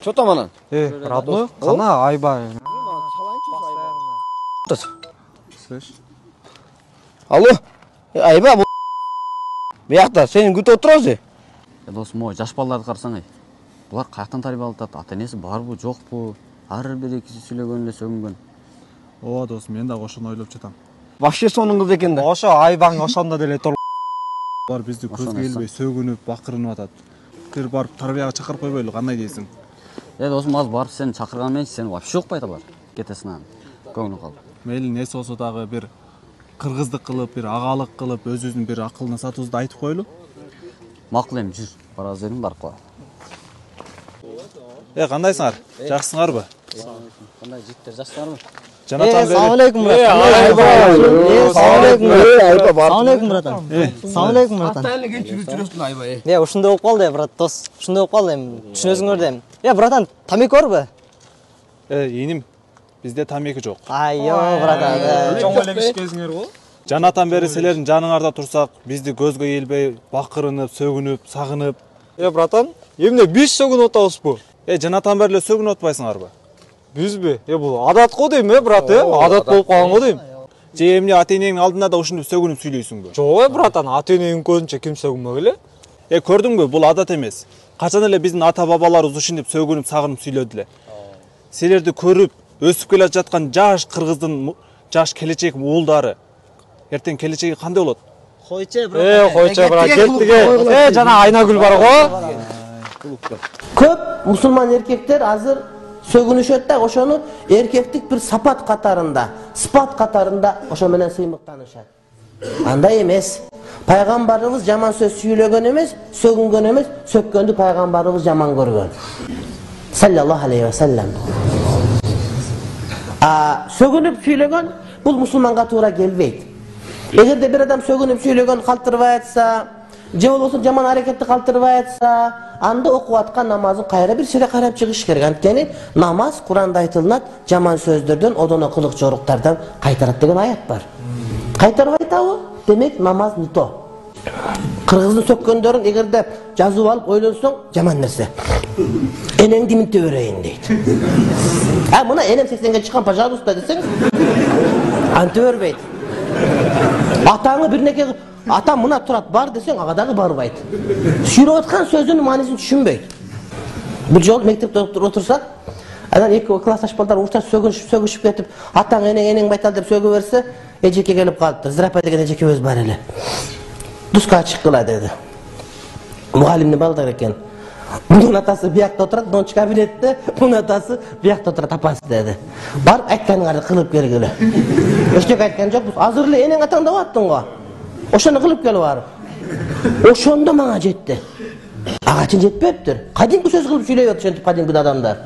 Что там она? Родной? Қана, айба. Слышь. Алло, айба, бұяқта, сенің күтіп отырасың? Досым, жаш балаларды қарасаң, бұлар қаяқтан тәрбие алады, ата-енесі бар бұ, жоқ бұ, бір екісі сөйлегенле сөгінген. О, досым, мен де ошоны ойлап жатам. Вообще соның қыз екен да. Ошо айбаң ошонда деле тұр. Бар бізді көзге елбей сөгініп, бақырынып атады. Кір барып тарбияға шақырып қойбайлы, қандай дейсің? Досым, аз барып сен шақырғанмен сен вообще ұқпайды бар. Кетесін көңілі қалып. Мейлі несі осы дағы бір қырғыздық қылып, бір ағалық қылып, өз-өзін бір ақылына сатуызды айтып қойлы? Мақұл ем, жүр. Бараз едім, барып қоя. Қандайсыңар? Жақсыңар ба? Қандай жігіттер жақсыңар ма? Assalamualaikum bratан. Assalamualaikum bratан. Assalamualaikum bratан. Ушундай болуп калды, брат, дос. Ушундай болуп калды, түшүнөсүңөр дейм. Братан, тамеки барбы? Еним, бізде тамеки жоқ. Айо, братан. Чоң эле кишкесиңер го? Жанатан бери силердин жаныңарда турсак, бизди көзгө елбей, бакырынып, сөгүнүп, сагынып. Братан, эмне биз сөгүнүп атабызбы? Жанатан бери эле сөгүнүп атпайсыңарбы? Бизби? Бул адат го дейм, брат, адат болуп калган го дейм. Же эмне ата-энеңдин алдында да ушинтип сөгүнүп сүйлөйсүңбү? Жок, братан, ата-эненин көзүнчө ким сөгүнбөгүлө? Көрдүңбү, бул адат эмес. Качан эле биздин ата-бабаларыбыз ушинтип сөгүнүп, сагынып сүйлөдүлө. Силерди көрүп, өсүп келе жаткан жаш кыргыздын жаш келечек уулдары эртең келечеги кандай болот? Койчу, брат. Койчу, брат, кеттиге. Жана Айнагүл бар го. Көп мусулман эркектер азыр сөгүнүшөт да, ошону эркектик бир сапат катарында, сыпат катарында ошо менен сыймыктанышат. Андай эмес. Пайгамбарыбыз жаман сөз сүйлөгөн эмес, сөгүнгөн эмес, сөккөндү пайгамбарыбыз жаман көргөн. Саллаллаху алейхи ва саллям. Сөгүнүп сүйлөгөн бул мусулманга туура келбейт. Эгерде бир адам сөгүнүп сүйлөгөн калтырбай атса, же болбосо жаман аракетти калтырбай атса, анда окуп аткан намазын кайра бир сире карап чыгыш керек. Анткени намаз Куранда айтылат, жаман сөздөрдөн, одоно кылык жоруктардан кайтарат деген аят бар. Кайтарып айтабы? Демек намаз не то. Кыргыздын сөккөндөрүн эгерде жазып алып ойлонсоң, жаман нерсе. Энеңди минте берейин дейт. Мына энем 80ге чыккан, пожалуйста десең, анты бербейт. Атаңы бирнеке атам мына турат бар десең, ага дагы барбайт. Сүйлөп аткан сөзүнүн маанисин түшүнбөйт. Бул жолу мектепте отурсак, анан эки классташ балдар урташ сөгүшүп кетип, атаң энең байтал деп сөгө берсе, эжеке келип калыптыр. Зырапа деген эжекебиз бар эле. Дуска чыккыла деди. Мугалимдин балдары экен. Мунун атасы биякта отурат, дончу кабинетте, мунун атасы биякта отурат апасы деди. Барып айтканыңарды кылып келгиле. Эчтеке айткан жокпуз. Азыр эле энең атаңдап аттың го. Ошону кылып келип барып. Ошондо мага жетти. Ага чын жетпептир. Кадимки сөз кылып сүйлөйт ошентип кадимки адамдар.